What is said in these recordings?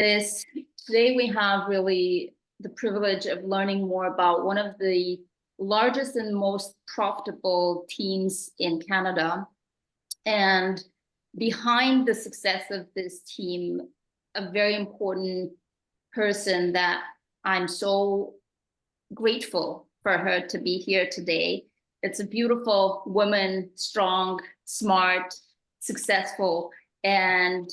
Is today we have really the privilege of learning more about one of the largest and most profitable teams in Canada. And behind the success of this team, a very important person that I'm so grateful for her to be here today. It's a beautiful woman, strong, smart, successful, and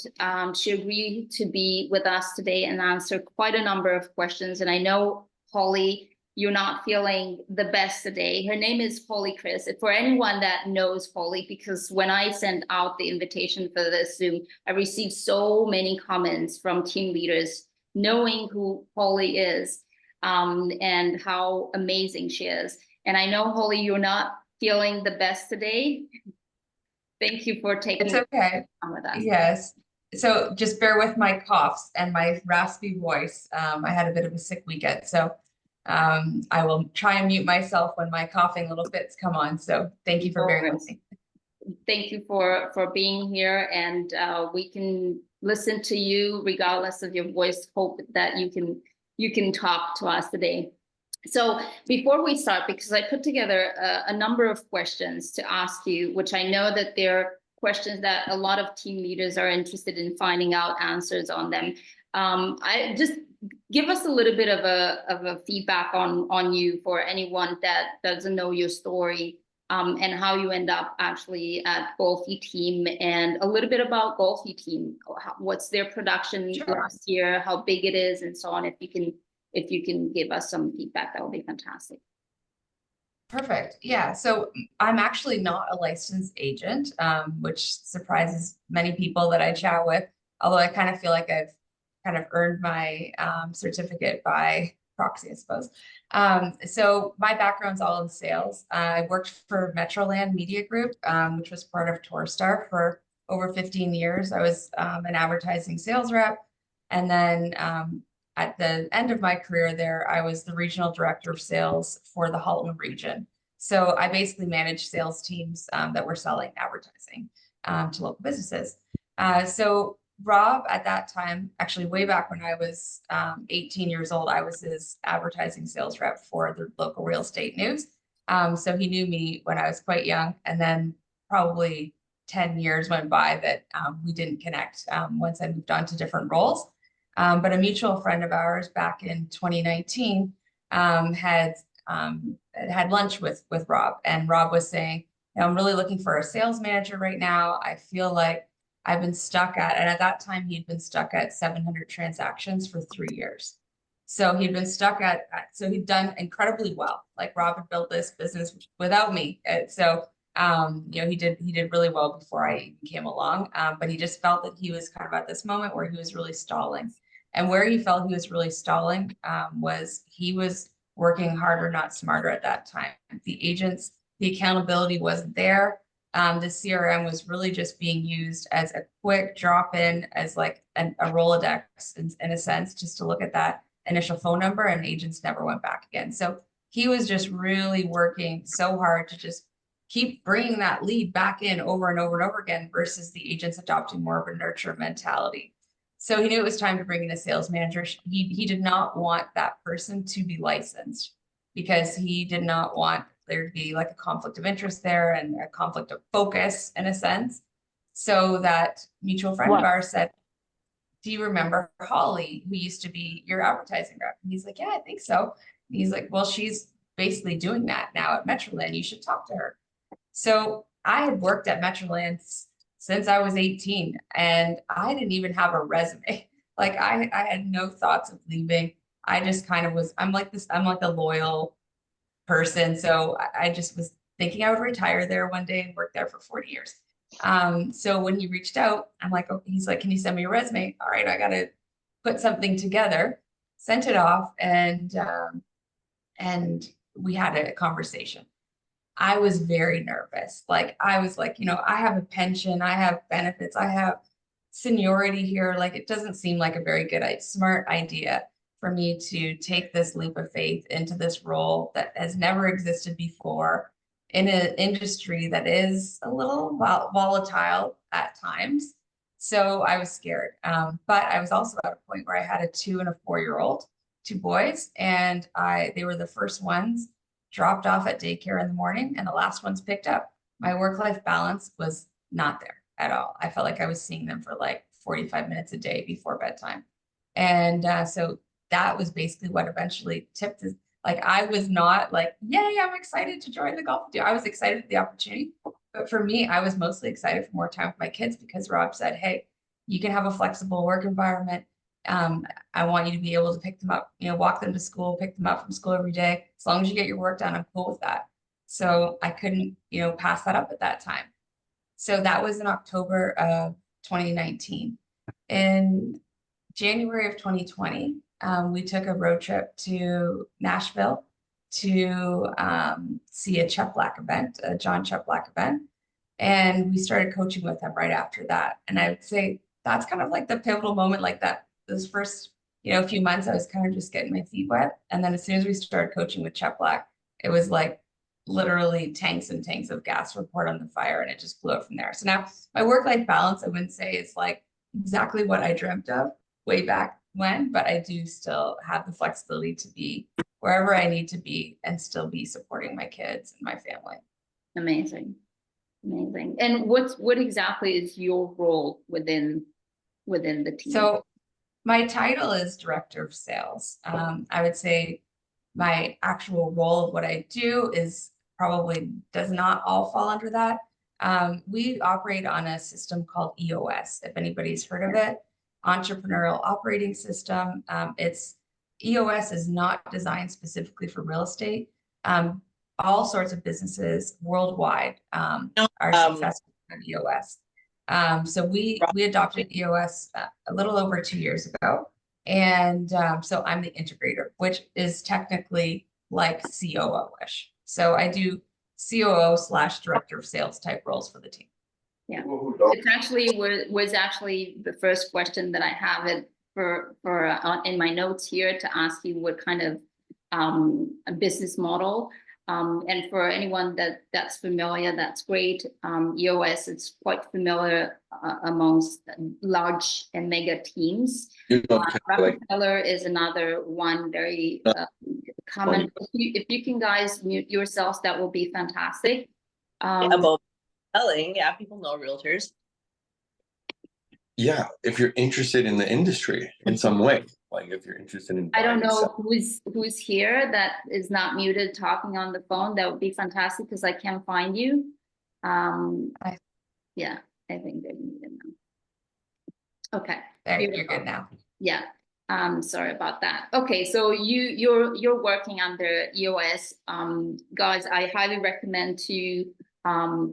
she agreed to be with us today and answer quite a number of questions. And I know, Holly, you're not feeling the best today. Her name is Holly Chris. For anyone that knows Holly, because when I sent out the invitation for this Zoom, I received so many comments from team leaders knowing who Holly is and how amazing she is. And I know, Holly, you're not feeling the best today. Thank you for taking It's okay. time with us. Yes. So just bear with my coughs and my raspy voice. I had a bit of a sick weekend, so I will try and mute myself when my coughing little fits come on. So thank you for bearing with me. Thank you for being here, and we can listen to you regardless of your voice. Hope that you can talk to us today. So before we start, because I put together a number of questions to ask you, which I know that they're questions that a lot of team leaders are interested in finding out answers on them. I just give us a little bit of a feedback on you for anyone that doesn't know your story, and how you end up actually at Golfi Team, and a little bit about Golfi Team. What's their production last year, how big it is, and so on. If you can give us some feedback, that would be fantastic. Perfect. Yeah. So I'm actually not a licensed agent, which surprises many people that I chat with, although I kind of feel like I've kind of earned my certificate by proxy, I suppose. So my background's all in sales. I worked for Metroland Media Group, which was part of Torstar for over 15 years. I was an advertising sales rep. And then at the end of my career there, I was the regional director of sales for the Halton region. So I basically managed sales teams that were selling advertising to local businesses. So Rob, at that time, actually way back when I was 18 years old, I was his advertising sales rep for the local real estate news. So he knew me when I was quite young, and then probably 10 years went by that we didn't connect once I moved on to different roles. But a mutual friend of ours back in 2019 had lunch with Rob, and Rob was saying, I'm really looking for a sales manager right now. I feel like I've been stuck at, and at that time he'd been stuck at 700 transactions for 3 years. So he'd been stuck so he'd done incredibly well. Like Rob had built this business without me. He did really well before I even came along. But he just felt that he was kind of at this moment where he was really stalling. And where he felt he was really stalling was he was working harder, not smarter at that time. The accountability wasn't there. The CRM was really just being used as a quick drop in, as like a Rolodex in a sense, just to look at that initial phone number, and agents never went back again. So he was just really working so hard to just keep bringing that lead back in over and over and over again, versus the agents adopting more of a nurture mentality. So he knew it was time to bring in a sales manager. He did not want that person to be licensed, because he did not want there to be like a conflict of interest there and a conflict of focus in a sense. So that mutual friend of ours said, do you remember Holly, who used to be your advertising rep? And he's like, yeah, I think so. And he's like, well, she's basically doing that now at Metroland. You should talk to her. So I had worked at Metroland since I was 18, and I didn't even have a resume. Like I had no thoughts of leaving. I just kind of was, I'm like a loyal person. So I just was thinking I would retire there one day and work there for 40 years. So when he reached out, I'm like, okay, he's like, can you send me a resume? All right, I got to put something together, sent it off, and we had a conversation. I was very nervous. Like I was like, I have a pension, I have benefits, I have seniority here. Like it doesn't seem like a very good, smart idea for me to take this leap of faith into this role that has never existed before, in an industry that is a little volatile at times. So I was scared. But I was also at a point where I had a 2 and a 4-year-old, two boys, and they were the first ones dropped off at daycare in the morning and the last ones picked up. My work-life balance was not there at all. I felt like I was seeing them for like 45 minutes a day before bedtime. And so that was basically what eventually tipped this. Like I was not like, yay, I'm excited to join the golf team. I was excited for the opportunity. But for me, I was mostly excited for more time with my kids because Rob said, hey, you can have a flexible work environment. I want you to be able to pick them up, walk them to school, pick them up from school every day. As long as you get your work done, I'm cool with that. So I couldn't, pass that up at that time. So that was in October of 2019. In January of 2020, we took a road trip to Nashville to see a Chuck Black event, a John Chuck Black event. And we started coaching with him right after that. And I would say that's kind of like the pivotal moment, like that, those first, few months, I was kind of just getting my feet wet. And then as soon as we started coaching with Chuck Black, it was like literally tanks and tanks of gas were poured on the fire and it just blew up from there. So now my work-life balance, I wouldn't say is like exactly what I dreamt of way back when, but I do still have the flexibility to be wherever I need to be and still be supporting my kids and my family. Amazing. Amazing. And what exactly is your role within the team? So my title is Director of Sales. I would say my actual role of what I do is probably does not all fall under that. We operate on a system called EOS, if anybody's heard of it, Entrepreneurial Operating System. EOS is not designed specifically for real estate. All sorts of businesses worldwide are successful in EOS. So we adopted EOS a little over 2 years ago. And so I'm the integrator, which is technically like COO-ish. So I do COO/director of sales type roles for the team. Yeah, it's actually was actually the first question that I have it for in my notes here to ask you what kind of a business model. And for anyone that's familiar, that's great. EOS, it's quite familiar amongst large and mega teams. Rockefeller is another one very common. If you can guys mute yourselves, that will be fantastic. About selling, yeah, people know realtors. Yeah, if you're interested in the industry in some way, like if you're interested in I don't know who's here that is not muted talking on the phone, that would be fantastic because I can't find you. Yeah, I think they're muted now. Okay. There, you're good now. Yeah. Sorry about that. Okay, so you're working under EOS. Guys, I highly recommend to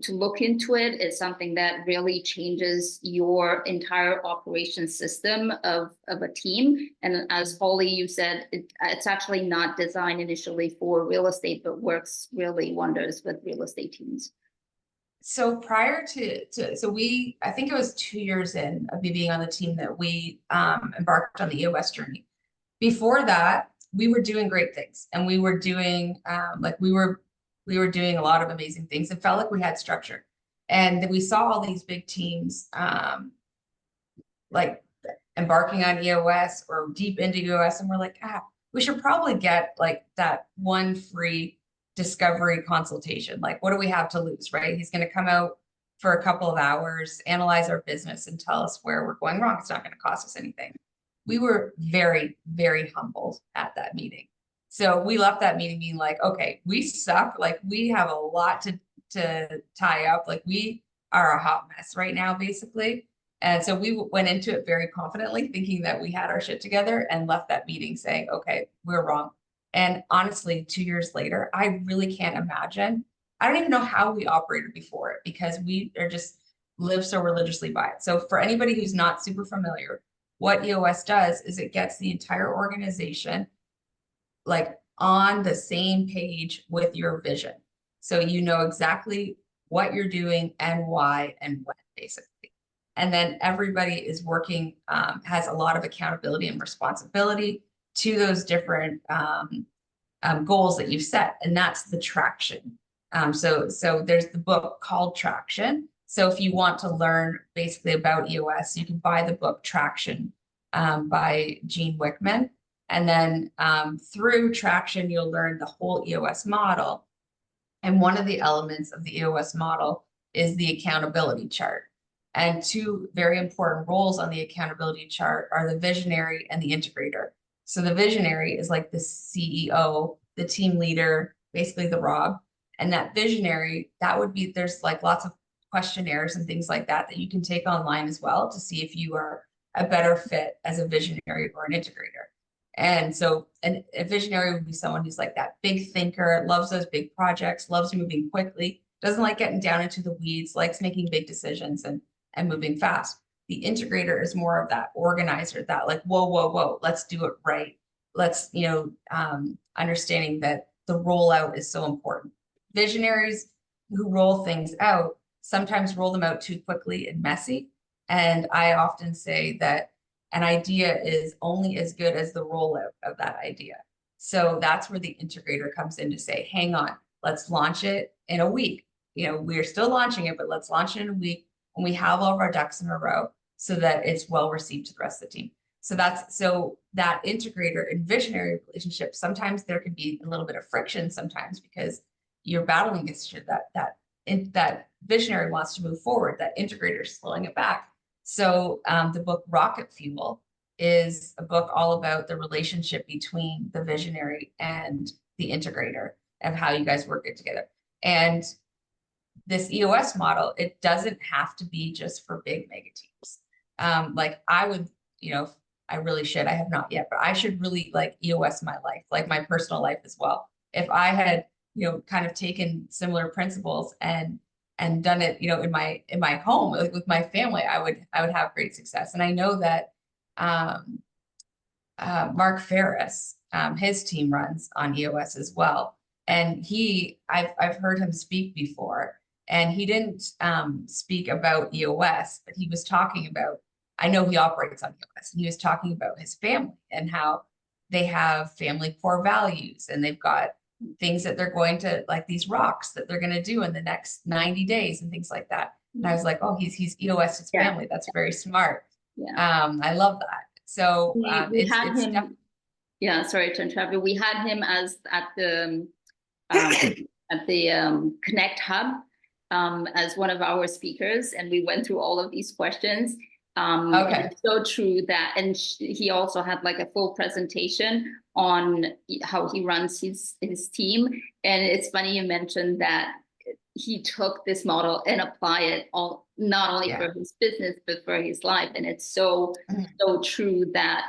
look into it. It's something that really changes your entire operation system of a team. And as Holly, you said, it's actually not designed initially for real estate, but works really wonders with real estate teams. So prior so I think it was 2 years in of me being on the team that we embarked on the EOS journey. Before that, we were doing great things and we were doing we were doing a lot of amazing things. It felt like we had structure. And we saw all these big teams like embarking on EOS or deep into EOS. And we're like, we should probably get like that one free discovery consultation. Like, what do we have to lose, right? He's going to come out for a couple of hours, analyze our business and tell us where we're going wrong. It's not going to cost us anything. We were very, very humbled at that meeting. So we left that meeting being like, okay, we suck. Like we have a lot to tie up. Like we are a hot mess right now, basically. And so we went into it very confidently, thinking that we had our shit together and left that meeting saying, okay, we're wrong. And honestly, 2 years later, I really can't imagine. I don't even know how we operated before it because we are just live so religiously by it. So for anybody who's not super familiar, what EOS does is it gets the entire organization like on the same page with your vision. So you know exactly what you're doing and why and when, basically. And then everybody is working, has a lot of accountability and responsibility to those different goals that you've set. And that's the traction. So there's the book called Traction, So if you want to learn basically about EOS, you can buy the book Traction by Gene Wickman. And then through Traction, you'll learn the whole EOS model. And one of the elements of the EOS model is the accountability chart. And two very important roles on the accountability chart are the visionary and the integrator. So the visionary is like the CEO, the team leader, basically the Rob. And that visionary, that would be, there's like lots of questionnaires and things like that that you can take online as well to see if you are a better fit as a visionary or an integrator. And so a visionary would be someone who's like that big thinker, loves those big projects, loves moving quickly, doesn't like getting down into the weeds, likes making big decisions and moving fast. The integrator is more of that organizer, that like, whoa, let's do it right. Let's, understanding that the rollout is so important. Visionaries who roll things out sometimes roll them out too quickly and messy. And I often say that an idea is only as good as the rollout of that idea. So that's where the integrator comes in to say, hang on, let's launch it in a week. We're still launching it, but let's launch it in a week when we have all of our ducks in a row so that it's well received to the rest of the team. So that integrator and visionary relationship, sometimes there can be a little bit of friction sometimes because you're battling against that visionary wants to move forward, that integrator is slowing it back. So the book Rocket Fuel is a book all about the relationship between the visionary and the integrator and how you guys work it together. And this EOS model, it doesn't have to be just for big mega teams. Like I would, I really should, I have not yet, but I should really like EOS my life, like my personal life as well. If I had, kind of taken similar principles and done it, in my home, like with my family, I would have great success. And I know that Mark Ferris, his team runs on EOS as well. And I've heard him speak before, and he didn't speak about EOS, but he was talking about, I know he operates on EOS, and he was talking about his family and how they have family core values, and they've got things that they're going to, like these rocks that they're going to do in the next 90 days and things like that. And I was like, oh, he's EOS his family. That's very smart. Yeah. I love that. So we had him. Yeah, sorry to interrupt you. We had him as at the Connect Hub as one of our speakers, and we went through all of these questions. Okay. It's so true that, and he also had like a full presentation on how he runs his team. And it's funny you mentioned that he took this model and apply it all, not only for his business, but for his life. And it's so true that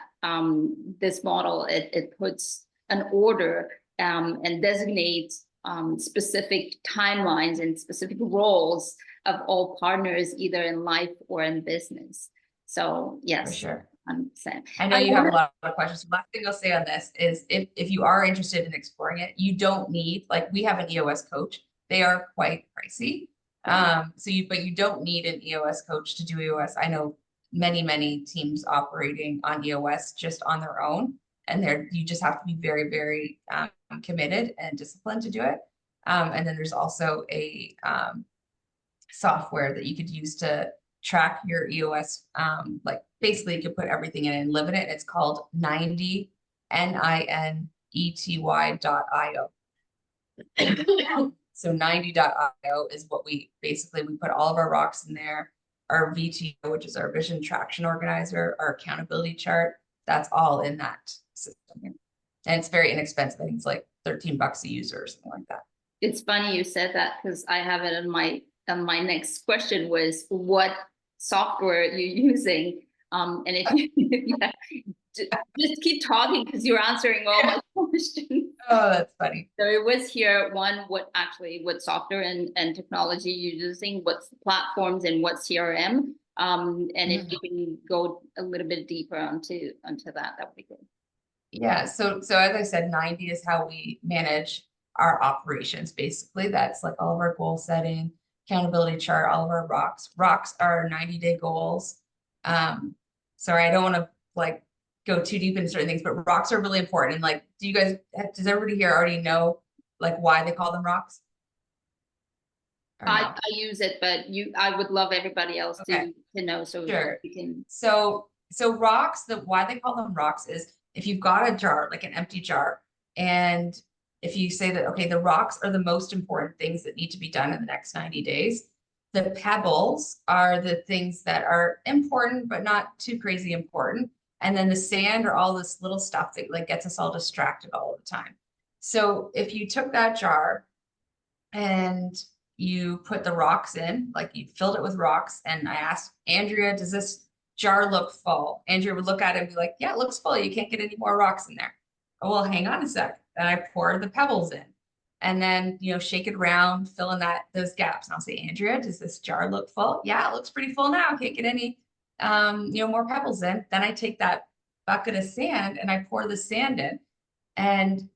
this model, it puts an order and designates specific timelines and specific roles of all partners, either in life or in business. So yes, for sure. 100%. I know you have a lot of questions. Last thing I'll say on this is if you are interested in exploring it, you don't need, like we have an EOS coach. They are quite pricey. But you don't need an EOS coach to do EOS. I know many teams operating on EOS just on their own, and you just have to be very, very committed and disciplined to do it. And then there's also a software that you could use to track your EOS. Like basically you could put everything in and live in it. It's called 90, NINETY.io. So 90.io is what we put all of our rocks in there. Our VTO, which is our vision traction organizer, our accountability chart, that's all in that system. And it's very inexpensive. I think it's like $13 a user or something like that. It's funny you said that, because I have it in my next question was what software you're using. And if you just keep talking because you're answering all my questions. Oh, that's funny. So it was here, what software and technology you're using, what platforms and what CRM. And if you can go a little bit deeper onto that would be good. Yeah, so as I said, 90 is how we manage our operations. Basically, that's like all of our goal setting, accountability chart, all of our rocks. Rocks are 90-day goals. Sorry, I don't want to like go too deep into certain things, but rocks are really important. And like, does everybody here already know like why they call them rocks? Or I, no? I use it, but I would love everybody else Okay. to know, so Sure. we can. So rocks, why they call them rocks is if you've got a jar, like an empty jar, and if you say that, okay, the rocks are the most important things that need to be done in the next 90 days, the pebbles are the things that are important, but not too crazy important. And then the sand or all this little stuff that like gets us all distracted all the time. So if you took that jar and you put the rocks in, like you filled it with rocks, and I asked Andrea, does this jar look full? Andrea would look at it and be like, yeah, it looks full. You can't get any more rocks in there. Oh, well, hang on a sec. Then I pour the pebbles in and then, you know, shake it around, fill in those gaps. And I'll say, Andrea, does this jar look full? Yeah, it looks pretty full now. Can't get any, you know, more pebbles in. Then I take that bucket of sand and I pour the sand in, and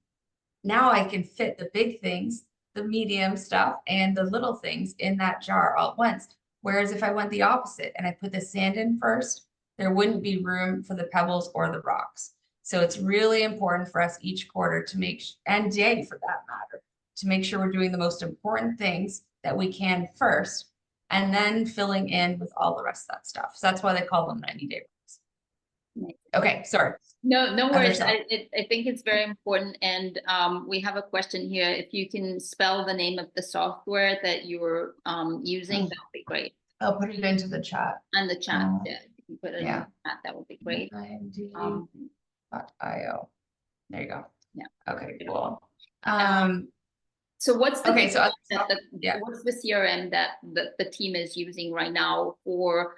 now I can fit the big things, the medium stuff, and the little things in that jar all at once. Whereas if I went the opposite and I put the sand in first, there wouldn't be room for the pebbles or the rocks. So it's really important for us each quarter to make, and day for that matter, to make sure we're doing the most important things that we can first, and then filling in with all the rest of that stuff. So that's why they call them 90-day rules. Okay, sorry. No, no Other worries. stuff. I think it's very important. And we have a question here. If you can spell the name of the software that you're using, that would be great. I'll put it into the chat. And the chat, yeah, if you can put it in yeah. the chat, that would be great. IMD.io. There you go. Yeah. Okay, cool. So what's the okay, so what's the CRM that the team is using right now for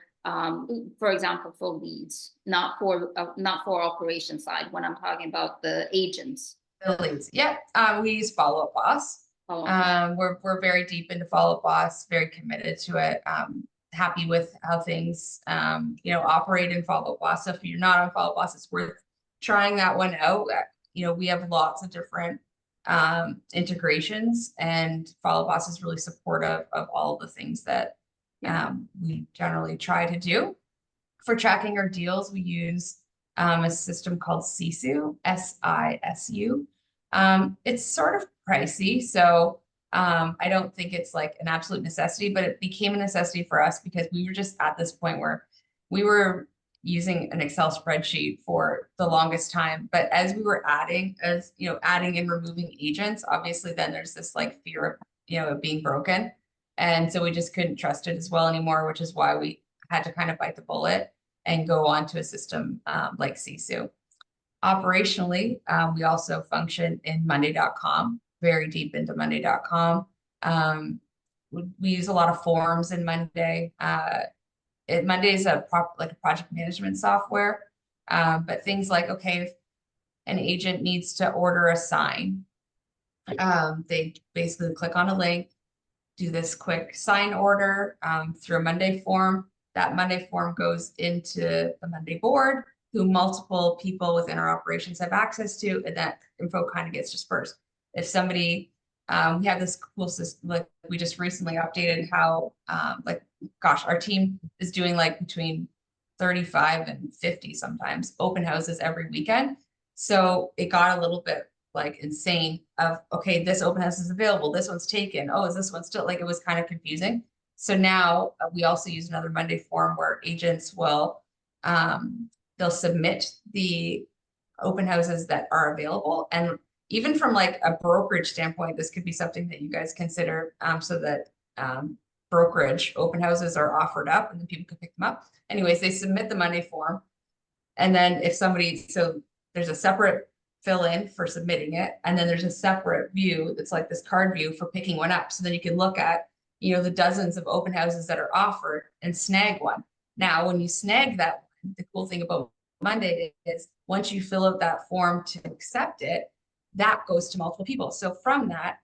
example, for leads, not for operation side, when I'm talking about the agents? The leads. Yeah. We use Follow Up Boss. We're very deep into Follow Up Boss, very committed to it. Happy with how things you know, operate in Follow Up Boss. So if you're not on Follow Up Boss, it's worth trying that one out. You know, we have lots of different integrations, and Follow Up Boss is really supportive of all the things that we generally try to do. For tracking our deals, we use a system called Sisu, SISU. It's sort of pricey, so I don't think it's like an absolute necessity, but it became a necessity for us because we were just at this point where we were using an Excel spreadsheet for the longest time. But as we were adding and removing agents, obviously then there's this like fear of, you know, it being broken. And so we just couldn't trust it as well anymore, which is why we had to kind of bite the bullet and go on to a system like Sisu. Operationally, we also function in Monday.com, very deep into Monday.com. We use a lot of forms in Monday. Monday is a project management software, but things like, okay, if an agent needs to order a sign, they basically click on a link, do this quick sign order through a Monday form. That Monday form goes into the Monday board, who multiple people within our operations have access to, and that info kind of gets dispersed. If somebody, we have this cool system, like we just recently updated how, our team is doing like between 35 and 50 sometimes open houses every weekend. So it got a little bit like insane of, okay, this open house is available, this one's taken, oh, is this one still, like it was kind of confusing. So now we also use another Monday form where agents will, they'll submit the open houses that are available. And even from like a brokerage standpoint, this could be something that you guys consider, so that brokerage open houses are offered up and then people can pick them up. Anyways, they submit the Monday form. And then if somebody, so there's a separate fill in for submitting it. And then there's a separate view that's like this card view for picking one up. So then you can look at, you know, the dozens of open houses that are offered and snag one. Now, when you snag that, the cool thing about Monday is once you fill out that form to accept it, that goes to multiple people. So from that,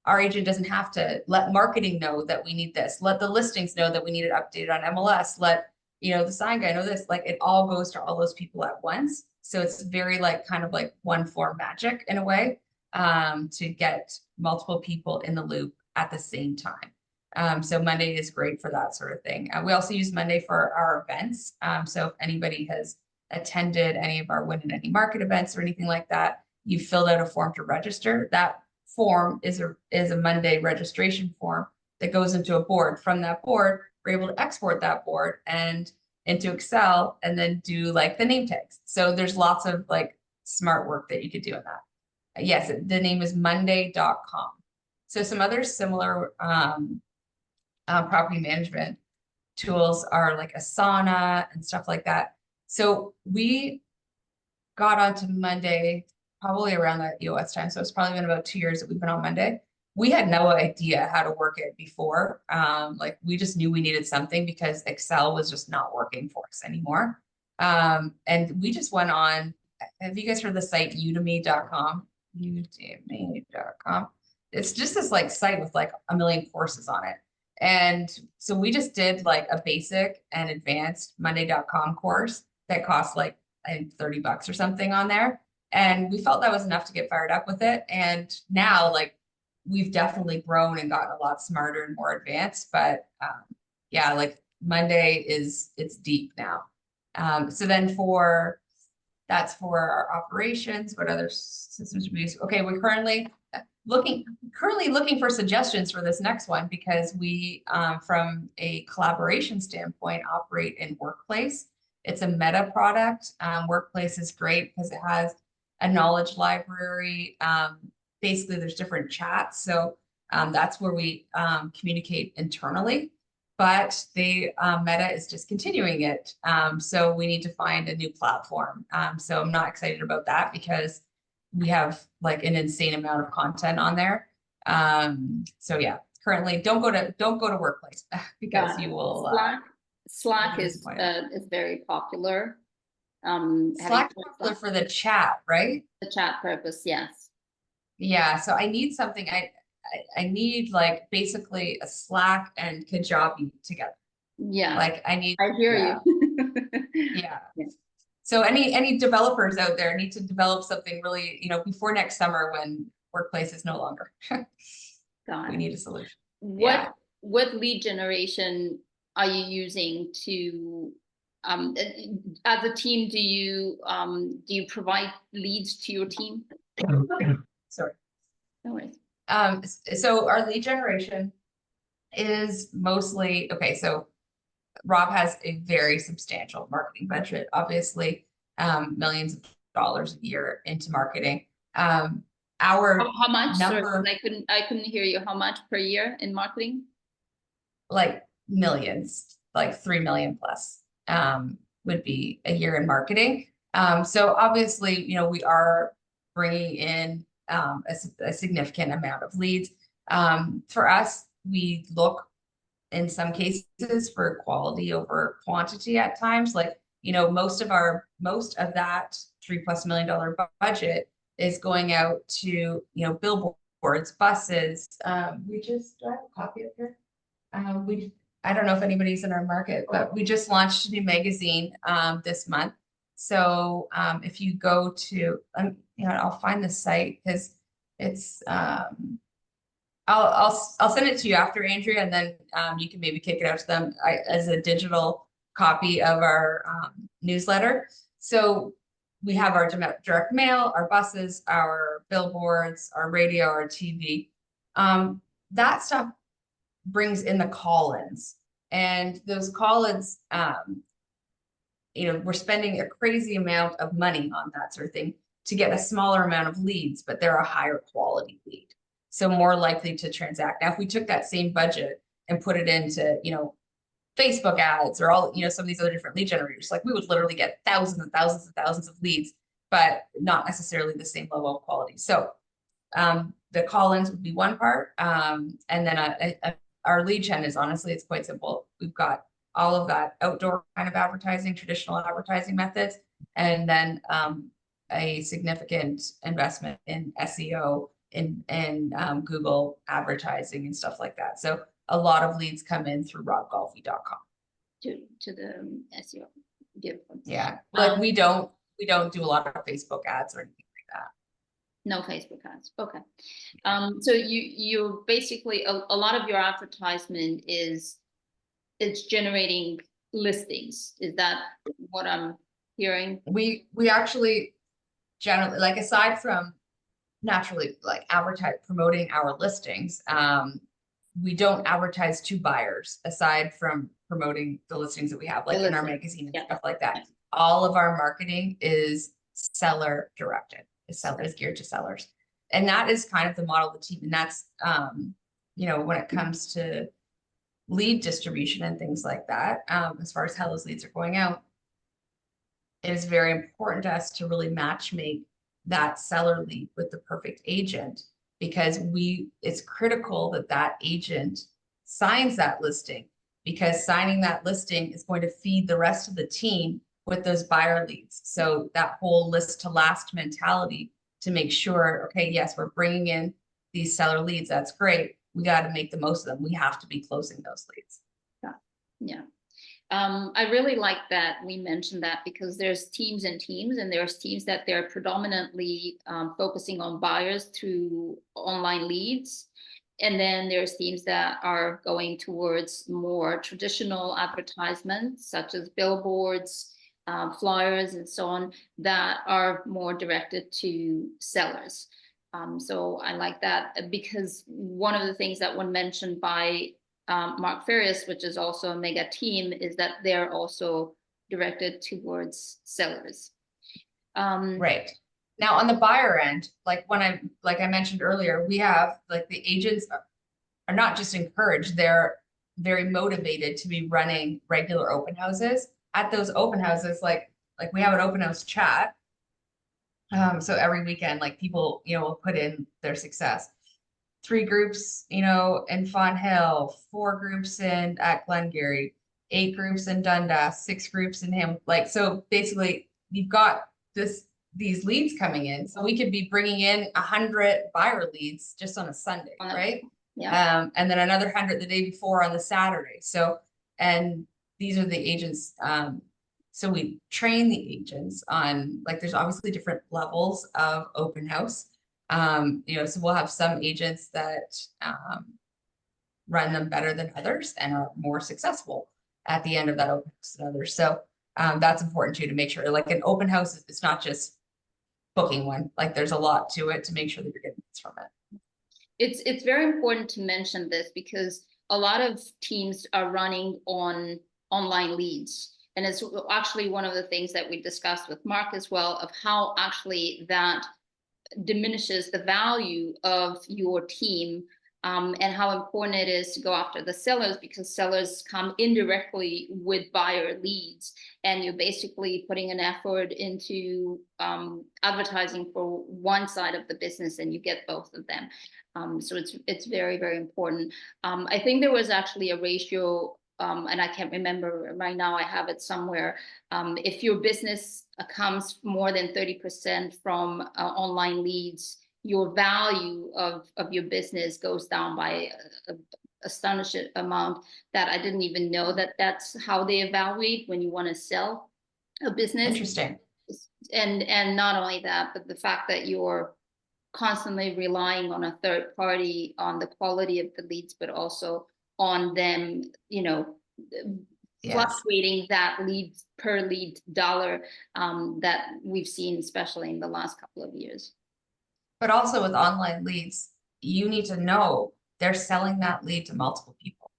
our agent doesn't have to let marketing know that we need this, let the listings know that we need it updated on MLS, let, you know, the sign guy know this, like it all goes to all those people at once. So it's very like kind of like one form magic in a way, to get multiple people in the loop at the same time. So Monday is great for that sort of thing. We also use Monday for our events. So if anybody has attended any of our Win in Any Market events or anything like that, you filled out a form to register. That form is a Monday registration form that goes into a board. From that board, we're able to export that board and into Excel and then do like the name tags. So there's lots of like smart work that you could do in that. Yes, the name is monday.com. So some other similar property management tools are like Asana and stuff like that. So we got onto Monday probably around that EOS time. So it's probably been about 2 years that we've been on Monday. We had no idea how to work it before. Like we just knew we needed something because Excel was just not working for us anymore. And we just went on, have you guys heard of the site udemy.com? Udemy.com. It's just this like site with like a million courses on it. And so we just did like a basic and advanced monday.com course that cost like, I think $30 or something on there. And we felt that was enough to get fired up with it. And now like we've definitely grown and gotten a lot smarter and more advanced, but yeah, like Monday it's deep now. So then that's for our operations. What other systems we use? Okay, we're currently looking for suggestions for this next one because we, from a collaboration standpoint, operate in Workplace. It's a Meta product. Workplace is great because it has a knowledge library. Basically, there's different chats. So that's where we communicate internally. But the Meta is discontinuing it. So we need to find a new platform. So I'm not excited about that because we have like an insane amount of content on there. So yeah, currently don't go to Workplace because you will Slack you'll be is disappointed. very popular. Slack's popular for the chat, right? the chat purpose, yes. Yeah, so I need something. I need like basically a Slack and Kajabi together. Yeah, Like I need. I hear Yeah, you. yeah. Yeah. So any developers out there need to develop something really, before next summer when Workplace is no longer. Got We it. need a solution. What lead generation are you using to as a team, do you provide leads to your team? Sorry. No worries. So our lead generation is mostly, okay, so Rob has a very substantial marketing budget, obviously, millions of dollars a year into marketing. Our How much? Sorry, number, I couldn't hear you. How much per year in marketing? like millions, like 3 million plus, would be a year in marketing. So obviously, we are bringing in a significant amount of leads. For us, we look in some cases for quality over quantity at times. Like, most of that $3+ million budget is going out to, billboards, buses. Do I have a copy up here? I don't know if anybody's in our market, but we just launched a new magazine this month. So if you go to, I'll find the site because it's I'll send it to you after, Andrea, and then you can maybe kick it out to them as a digital copy of our newsletter. So we have our direct mail, our buses, our billboards, our radio, our TV. That stuff brings in the call-ins, and those call-ins, we're spending a crazy amount of money on that sort of thing to get a smaller amount of leads, but they're a higher quality lead. So more likely to transact. Now, if we took that same budget and put it into, Facebook ads or all, some of these other different lead generators, like we would literally get thousands and thousands and thousands of leads, but not necessarily the same level of quality. So the call-ins would be one part. And then our lead gen is honestly, it's quite simple. We've got all of that outdoor kind of advertising, traditional advertising methods, and then a significant investment in SEO and Google advertising and stuff like that. So a lot of leads come in through robgolfi.com. To the SEO. Beautiful. Yeah, like we don't do a lot of Facebook ads or anything like that. No Facebook ads. Okay. So you basically a lot of your advertisement is it's generating listings. Is that what I'm hearing? We actually generally, like, aside from naturally like promoting our listings, we don't advertise to buyers aside from promoting the listings that we have, like in our magazine and Yeah. stuff like that. All of our marketing is seller directed, is geared to sellers. And that is kind of the model of the team. And that's, you know, when it comes to lead distribution and things like that, as far as how those leads are going out, it is very important to us to really match make that seller lead with the perfect agent, because it's critical that that agent signs that listing, because signing that listing is going to feed the rest of the team with those buyer leads. So that whole list to last mentality to make sure, okay, yes, we're bringing in these seller leads. That's great. We got to make the most of them. We have to be closing those leads. Yeah. I really like that we mentioned that, because there's teams and teams, and there's teams that they're predominantly focusing on buyers through online leads. And then there's teams that are going towards more traditional advertisements, such as billboards, flyers, and so on, that are more directed to sellers. So I like that, because one of the things that was mentioned by Mark Farias, which is also a mega team, is that they're also directed towards sellers. Right. Now on the buyer end, like I mentioned earlier, we have like the agents are not just encouraged, they're very motivated to be running regular open houses. At those open houses, like we have an open house chat. So every weekend, like people, you know, will put in their success. 3 groups, you know, in Fawn Hill, 4 groups at Glengarry, 8 groups in Dundas, 6 groups in Ham. Like, so basically you've got these leads coming in. So we could be bringing in 100 buyer leads just on a Sunday, right? Yeah. And then another 100 the day before on the Saturday. So, and these are the agents. So we train the agents on, like, there's obviously different levels of open house. You know, so we'll have some agents that run them better than others and are more successful at the end of that open house than others. So that's important too, to make sure, like, an open house, it's not just booking one, like there's a lot to it to make sure that you're getting things from it. It's very important to mention this, because a lot of teams are running on online leads. And it's actually one of the things that we discussed with Mark as well, of how actually that diminishes the value of your team, and how important it is to go after the sellers, because sellers come indirectly with buyer leads, and you're basically putting an effort into advertising for one side of the business, and you get both of them. So it's very, very important. I think there was actually a ratio, and I can't remember right now, I have it somewhere. If your business comes more than 30% from online leads, your value of your business goes down by an astonishing amount, that I didn't even know that that's how they evaluate when you want to sell a business. Interesting. And not only that, but the fact that you're constantly relying on a third party on the quality of the leads, but also on them, you know, fluctuating that lead per lead dollar, that we've seen, especially in the last couple of years. But also with online leads, you need to know they're selling that lead to multiple people.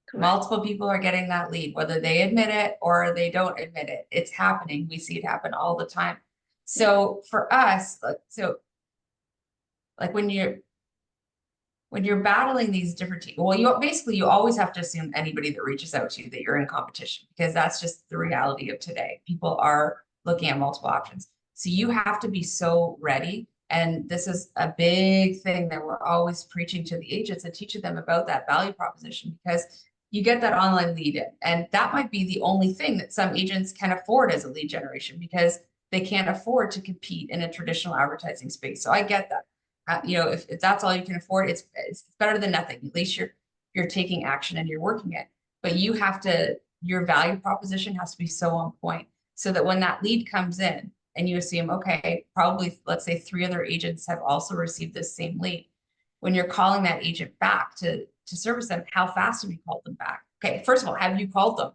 Correct. Multiple people are getting that lead, whether they admit it or they don't admit it. It's happening. We see it happen all the time. So for us, so like when you're battling these different teams, well, you always have to assume anybody that reaches out to you that you're in competition, because that's just the reality of today. People are looking at multiple options. So you have to be so ready. And this is a big thing that we're always preaching to the agents and teaching them about that value proposition, because you get that online lead in, and that might be the only thing that some agents can afford as a lead generation, because they can't afford to compete in a traditional advertising space. So I get that. You know, if that's all you can afford, it's better than nothing. At least you're taking action and you're working it. But you have to, your value proposition has to be so on point, so that when that lead comes in and you assume, okay, probably, let's say 3 other agents have also received this same lead. When you're calling that agent back to service them, how fast have you called them back? Okay, first of all, have you called them?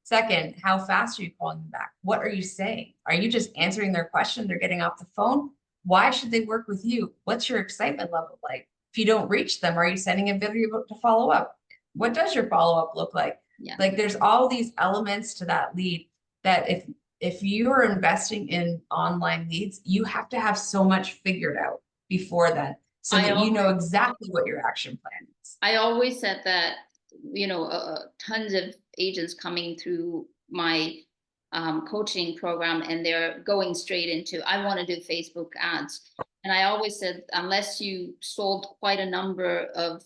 Second, how fast are you calling them back? What are you saying? Are you just answering their question? They're getting off the phone. Why should they work with you? What's your excitement level like? If you don't reach them, are you sending a video to follow up? What does your follow-up look like? Yeah. Like there's all these elements to that lead that if you are investing in online leads, you have to have so much figured out before then, so that you know exactly what your action plan is. I always said that, you know, tons of agents coming through my coaching program, and they're going straight into, I want to do Facebook ads. And I always said, unless you sold quite a number of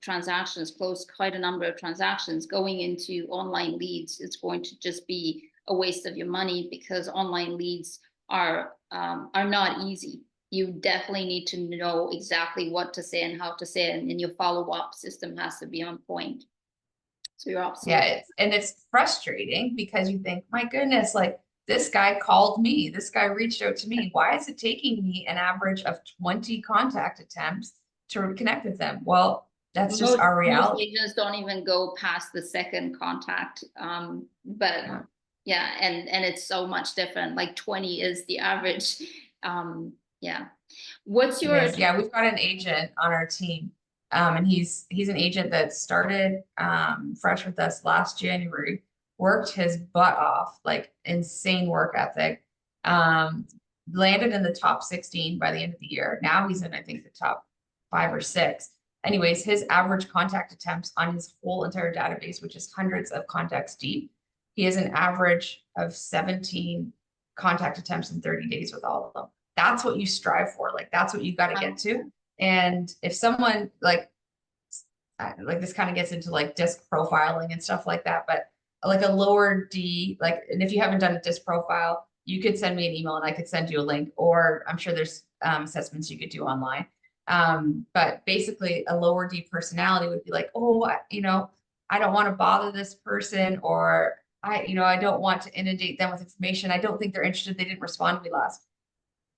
transactions, closed quite a number of transactions, going into online leads, it's going to just be a waste of your money, because online leads are not easy. You definitely need to know exactly what to say and how to say it, and then your follow-up system has to be on point. So you're absolutely it's frustrating, because you think, my goodness, like this guy called me, this guy reached out to me. Why is it taking me an average of 20 contact attempts to connect with them? Well, that's just our reality. Most agents don't even go past the second contact. But yeah, and it's so much different. Like 20 is the average. Yeah. What's your Yeah, we've got an agent on our team. And he's an agent that started fresh with us last January, worked his butt off, like insane work ethic. Landed in the top 16 by the end of the year. Now he's in, I think, the top 5 or 6. Anyways, his average contact attempts on his whole entire database, which is hundreds of contacts deep, he has an average of 17 contact attempts in 30 days with all of them. That's what you strive for. Like, that's what you got to get to. And if someone like this kind of gets into like disc profiling and stuff like that, but like a lower D, like, and if you haven't done a disc profile, you could send me an email and I could send you a link, or I'm sure there's assessments you could do online. But basically a lower D personality would be like, oh, you know, I don't want to bother this person, or I don't want to inundate them with information. I don't think they're interested. They didn't respond to me last.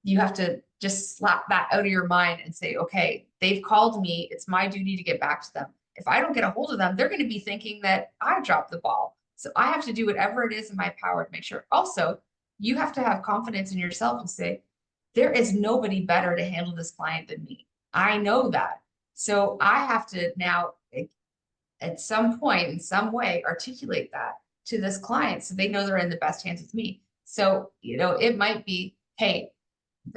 You have to just slap that out of your mind and say, okay, they've called me. It's my duty to get back to them. If I don't get a hold of them, they're going to be thinking that I dropped the ball. So I have to do whatever it is in my power to make sure. Also, you have to have confidence in yourself and say, there is nobody better to handle this client than me. I know that. So I have to now, at some point, in some way, articulate that to this client so they know they're in the best hands with me. So, it might be, hey,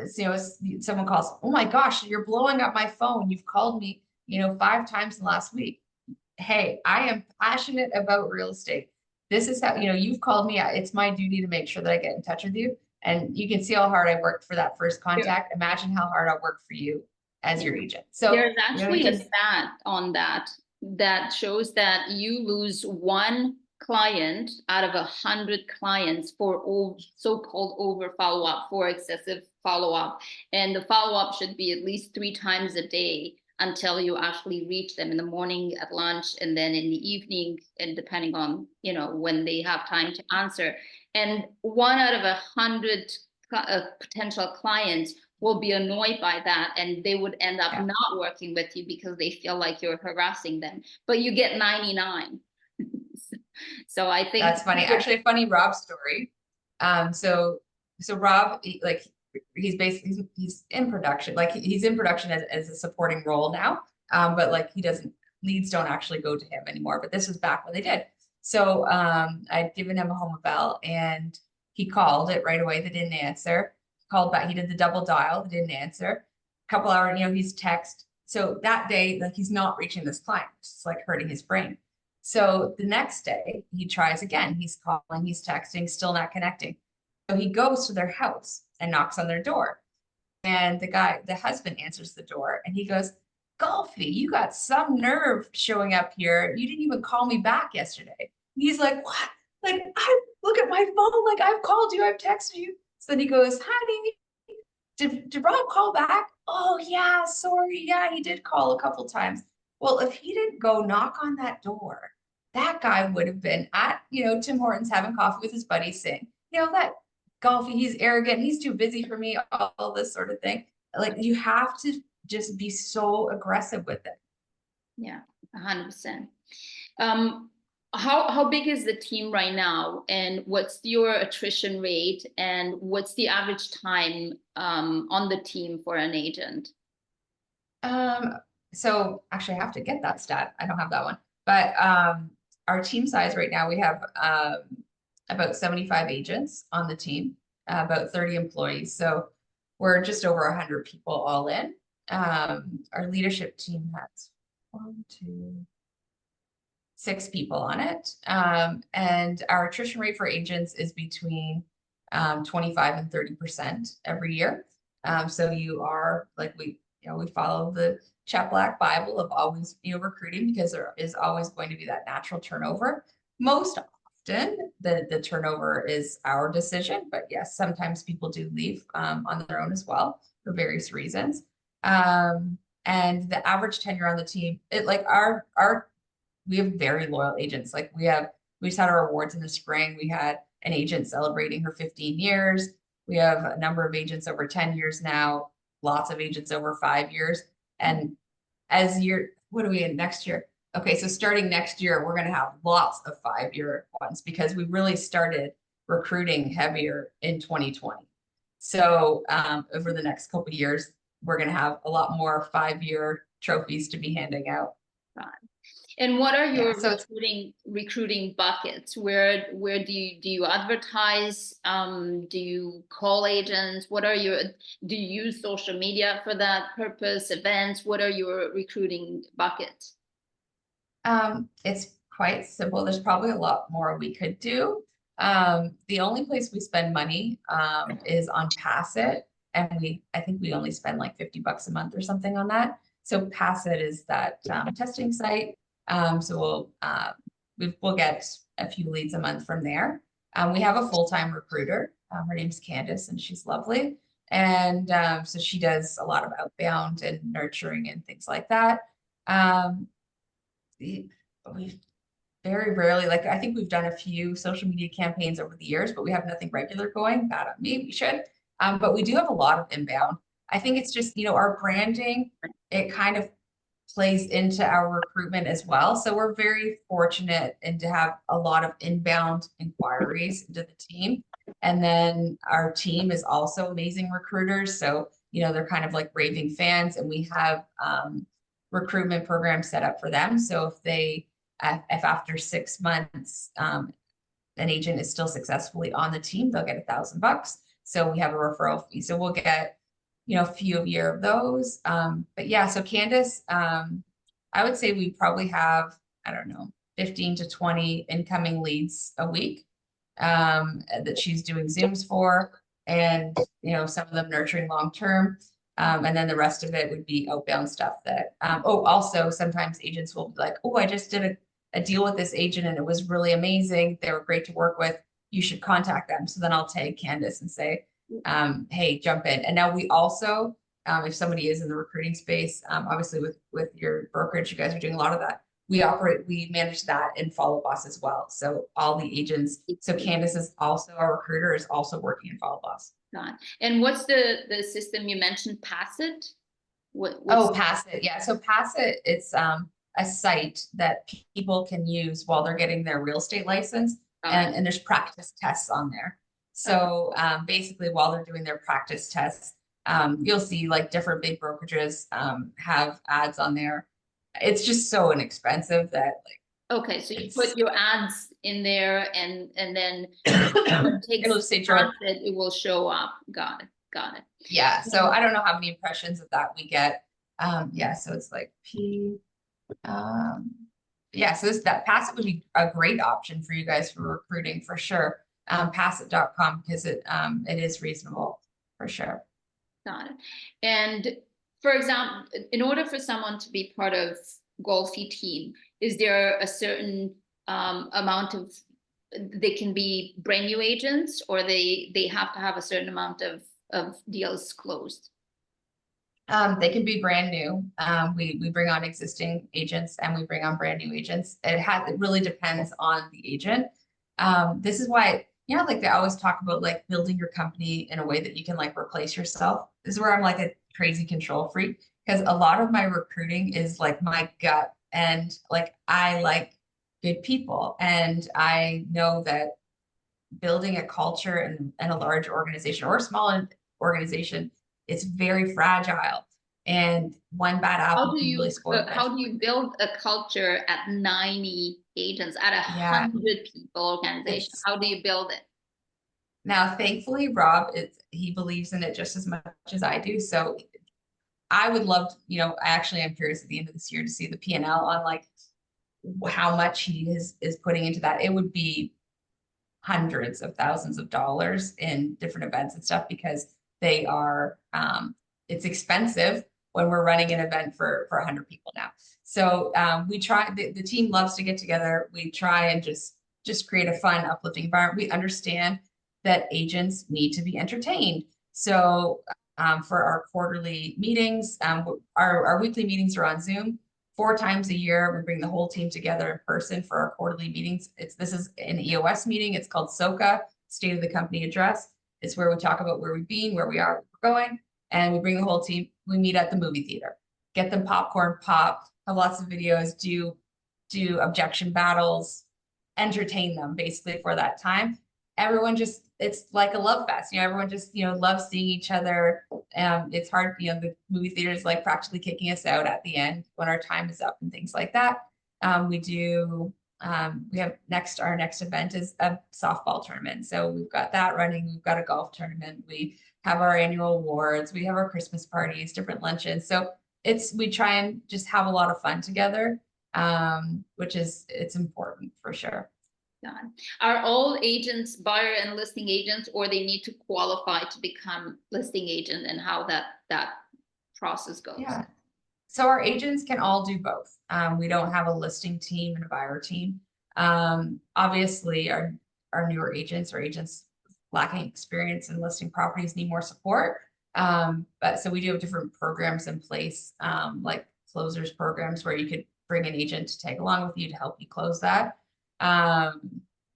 someone calls, oh my gosh, you're blowing up my phone. You've called me, 5 times in the last week. Hey, I am passionate about real estate. This is how, you've called me. It's my duty to make sure that I get in touch with you. And you can see how hard I worked for that first contact. Yeah. Imagine how hard I work for you as your agent. So there's actually a stat on that shows that you lose 1 client out of 100 clients for so-called over follow-up, for excessive follow-up. And the follow-up should be at least 3 times a day until you actually reach them, in the morning, at lunch, and then in the evening, and depending on, when they have time to answer. And 1 out of 100 potential clients will be annoyed by that, and they would end up not working with you because they feel like you're harassing them, but you get 99. So I think that's funny. Actually, a funny Rob story. So Rob, he's basically, he's in production, like he's in production as a supporting role now. But like leads don't actually go to him anymore, but this was back when they did. So I'd given him a home bell and he called it right away. They didn't answer. Called back. He did the double dial. They didn't answer. A couple hours, he's text. So that day, like, he's not reaching this client. It's like hurting his brain. So the next day he tries again. He's calling, he's texting, still not connecting. So he goes to their house and knocks on their door. And the husband answers the door and he goes, Golfy, you got some nerve showing up here. You didn't even call me back yesterday. And he's like, what? Like, I look at my phone, like, I've called you, I've texted you. So then he goes, honey, did Rob call back? Oh yeah, sorry. Yeah, he did call a couple times. Well, if he didn't go knock on that door, that guy would have been at, Tim Hortons having coffee with his buddies saying, that Golfy, he's arrogant, he's too busy for me, all this sort of thing. Like, you have to just be so aggressive with it. Yeah, 100%. How big is the team right now, and what's your attrition rate, and what's the average time on the team for an agent? so actually I have to get that stat. I don't have that one. But our team size right now, we have about 75 agents on the team, about 30 employees. So we're just over 100 people all in. Our leadership team has 6 people on it. And our attrition rate for agents is between 25 and 30% every year. So you are like we follow the Chet Black Bible of always recruiting, because there is always going to be that natural turnover. Most often the turnover is our decision, but yes, sometimes people do leave on their own as well for various reasons. And the average tenure on the team, we have very loyal agents. Like we just had our awards in the spring. We had an agent celebrating her 15 years. We have a number of agents over 10 years now, lots of agents over 5 years. And what are we in next year? Okay, so starting next year, we're going to have lots of 5-year ones, because we really started recruiting heavier in 2020. So over the next couple of years, we're going to have a lot more 5-year trophies to be handing out. And what are your so recruiting buckets? Where do you advertise? Do you call agents? Do you use social media for that purpose? Events? What are your recruiting buckets? It's quite simple. There's probably a lot more we could do. The only place we spend money is on Passit, and I think we only spend like $50 a month or something on that. So Passit is that testing site. So we'll get a few leads a month from there. We have a full-time recruiter. Her name's Candace, and she's lovely. And so she does a lot of outbound and nurturing and things like that. We very rarely, like I think we've done a few social media campaigns over the years, but we have nothing regular going. Bad on me, we should. But we do have a lot of inbound. I think it's just, our branding, it kind of plays into our recruitment as well. So we're very fortunate and to have a lot of inbound inquiries into the team. And then our team is also amazing recruiters. So, they're kind of like raving fans, and we have recruitment programs set up for them. So if after 6 months, an agent is still successfully on the team, they'll get $1,000. So we have a referral fee. So we'll get a few a year of those. But yeah, so Candace, I would say we probably have, 15 to 20 incoming leads a week that she's doing Zooms for, and, some of them nurturing long-term. And then the rest of it would be outbound stuff that, also sometimes agents will be like, oh, I just did a deal with this agent and it was really amazing. They were great to work with. You should contact them. So then I'll tag Candace and say, hey, jump in. And now we also, if somebody is in the recruiting space, obviously with your brokerage, you guys are doing a lot of that. We manage that in Follow Boss as well. So all the agents, so Candace is also our recruiter, is also working in Follow Boss. And what's the system you mentioned, Passit? Passit. Yeah. So Passit, it's a site that people can use while they're getting their real estate license. And there's practice tests on there. So basically while they're doing their practice tests, you'll see like different big brokerages have ads on there. It's just so inexpensive that okay, so you put your ads in there and then it'll say it will show up. Got it. Yeah. So I don't know how many impressions of that we get. Yeah. So it's like yeah. So that Passit would be a great option for you guys for recruiting for sure. Passit.com, because it is reasonable for sure. Got it. And for example, in order for someone to be part of Golfi team, is there a certain amount of, they can be brand new agents, or they have to have a certain amount of deals closed? They can be brand new. We bring on existing agents and we bring on brand new agents. It really depends on the agent. This is why, like they always talk about like building your company in a way that you can like replace yourself. This is where I'm like a crazy control freak, because a lot of my recruiting is like my gut, and like I like good people, and I know that building a culture and a large organization or a small organization, it's very fragile. And one bad How apple do can you, really spoil how the do you build a culture at 90 agents, at Yeah. 100 people organization? It's- How do you build it? Now, thankfully, Rob, he believes in it just as much as I do. So I would love to, you know, I actually am curious at the end of this year to see the P&L on like how much he is putting into that. It would be hundreds of thousands of dollars in different events and stuff because they are it's expensive when we're running an event for 100 people now. So we try, the team loves to get together. We try and just create a fun, uplifting environment. We understand that agents need to be entertained. So for our quarterly meetings, our weekly meetings are on Zoom. 4 times a year, we bring the whole team together in person for our quarterly meetings. This is an EOS meeting. It's called SOCA, State of the Company Address. It's where we talk about where we've been, where we are, where we're going, and we bring the whole team. We meet at the movie theater, get them popcorn pop, have lots of videos, do objection battles, entertain them basically for that time. Everyone just, it's like a love fest, you know, everyone just, you know, loves seeing each other. It's hard, you know, the movie theater is like practically kicking us out at the end when our time is up and things like that. We have our next event is a softball tournament. So we've got that running, we've got a golf tournament, we have our annual awards, we have our Christmas parties, different luncheons. So we try and just have a lot of fun together, it's important for sure. God. Are all agents buyer and listing agents, or they need to qualify to become listing agent, and how that process goes? Yeah. So our agents can all do both. We don't have a listing team and a buyer team. Obviously our newer agents or agents lacking experience in listing properties need more support. But so we do have different programs in place, like closers programs where you could bring an agent to tag along with you to help you close that.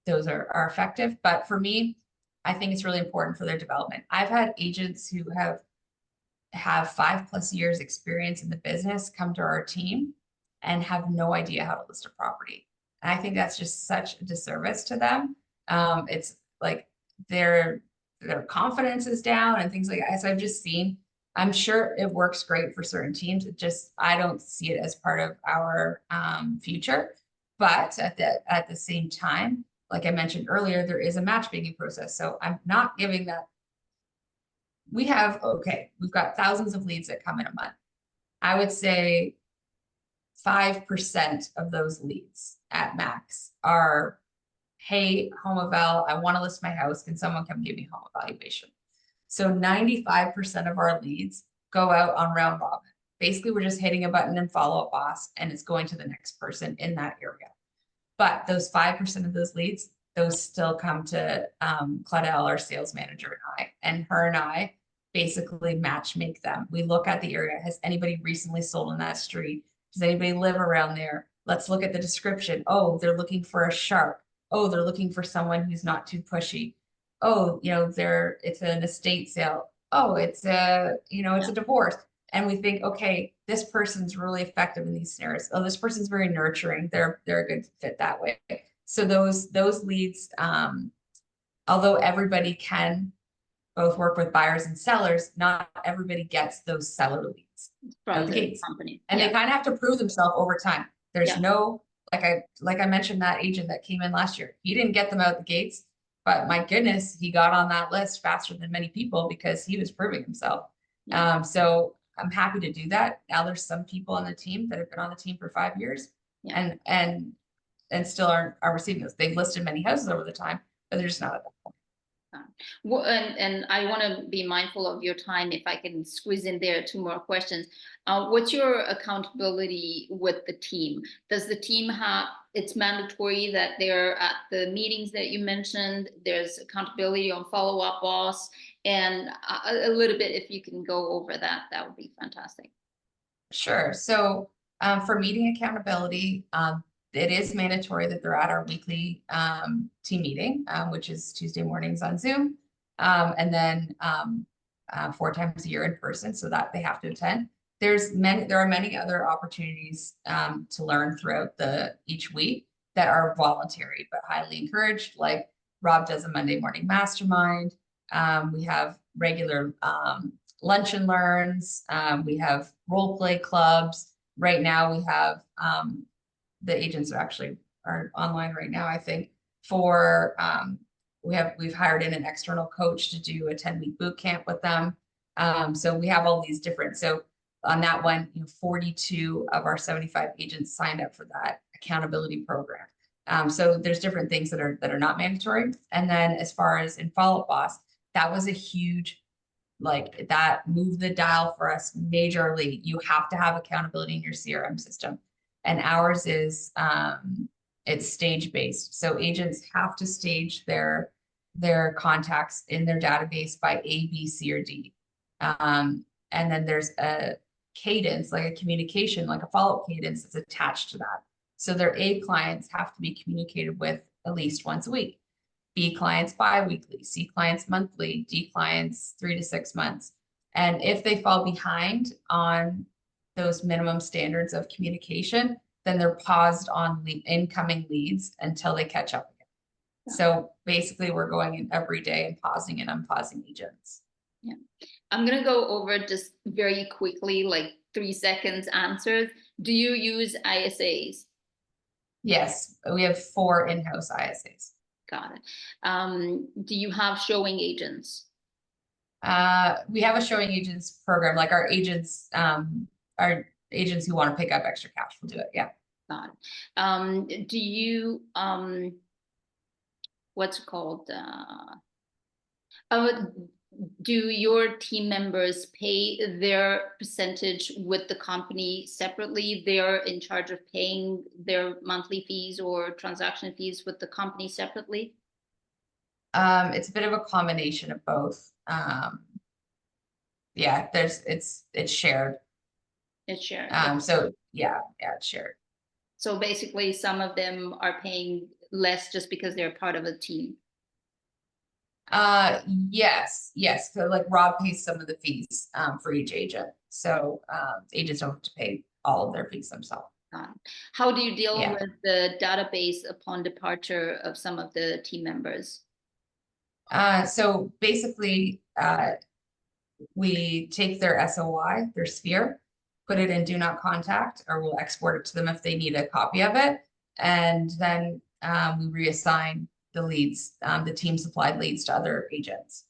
Those are effective, but for me, I think it's really important for their development. I've had agents who have 5+ years experience in the business come to our team and have no idea how to list a property. And I think that's just such a disservice to them. It's like their confidence is down and things like that. So I've just seen, I'm sure it works great for certain teams. I don't see it as part of our future. But at the same time, like I mentioned earlier, there is a matchmaking process. So I'm not giving that. We've got thousands of leads that come in a month. I would say 5% of those leads at max are, hey, home eval, I want to list my house. Can someone come give me home evaluation? So 95% of our leads go out on round robin. Basically, we're just hitting a button and follow up boss, and it's going to the next person in that area. But those 5% of those leads, those still come to Claudel, our sales manager, and her and I basically match make them. We look at the area. Has anybody recently sold in that street? Does anybody live around there? Let's look at the description. Oh, they're looking for a shark. Oh, they're looking for someone who's not too pushy. Oh, you know, it's an estate sale. Oh, it's a divorce. And we think, okay, this person's really effective in these scenarios. Oh, this person's very nurturing. They're a good fit that way. So those leads, although everybody can both work with buyers and sellers, not everybody gets those seller leads From out the the gates. company. And they kind of have to prove themselves over time. There's Yeah. no, like I mentioned, that agent that came in last year, he didn't get them out the gates, but my goodness, he got on that list faster than many people because he was proving himself. Yeah. So I'm happy to do that. Now there's some people on the team that have been on the team for 5 years Yeah. and still aren't receiving those. They've listed many houses over the time, but they're just not at that point. Well, and I want to be mindful of your time. If I can squeeze in there 2 more questions. What's your accountability with the team? Does the team have, it's mandatory that they're at the meetings that you mentioned, there's accountability on follow-up boss, and a little bit, if you can go over that, that would be fantastic. Sure. So for meeting accountability, it is mandatory that they're at our weekly team meeting, which is Tuesday mornings on Zoom, and then 4 times a year in person, so that they have to attend. There are many other opportunities to learn throughout each week that are voluntary but highly encouraged. Like Rob does a Monday morning mastermind. We have regular lunch and learns, we have role play clubs. Right now we have, the agents are online right now, I think, for, we've hired in an external coach to do a 10-week boot camp with them. So we have all these different, so on that one, 42 of our 75 agents signed up for that accountability program. So there's different things that are not mandatory. And then as far as in Follow Up Boss, that was a huge, like, that moved the dial for us majorly. You have to have accountability in your CRM system. And ours is, it's stage based. So agents have to stage their contacts in their database by A, B, C, or D. And then there's a cadence, like a communication, like a follow-up cadence that's attached to that. So their A clients have to be communicated with at least once a week. B clients bi-weekly, C clients monthly, D clients 3 to 6 months. And if they fall behind on those minimum standards of communication, then they're paused on the incoming leads until they catch up again. Yeah. So basically we're going in every day and pausing and unpausing agents. Yeah. I'm going to go over just very quickly, like 3 seconds answers. Do you use ISAs? Yes, we have 4 in-house ISAs. Got it. Do you have showing agents? We have a showing agents program, like our agents who want to pick up extra cash will do it. Yeah. Got it. Do you, what's it called? Do your team members pay their percentage with the company separately? They're in charge of paying their monthly fees or transaction fees with the company separately? It's a bit of a combination of both. Yeah, it's shared. It's shared. So yeah, it's shared. So basically some of them are paying less just because they're part of a team. Yes. So like Rob pays some of the fees for each agent. So agents don't have to pay all of their fees themselves. How do you deal Yeah. with the database upon departure of some of the team members? So basically, we take their SOI, their sphere, put it in do not contact, or we'll export it to them if they need a copy of it. And then we reassign the leads, the team supplied leads to other agents.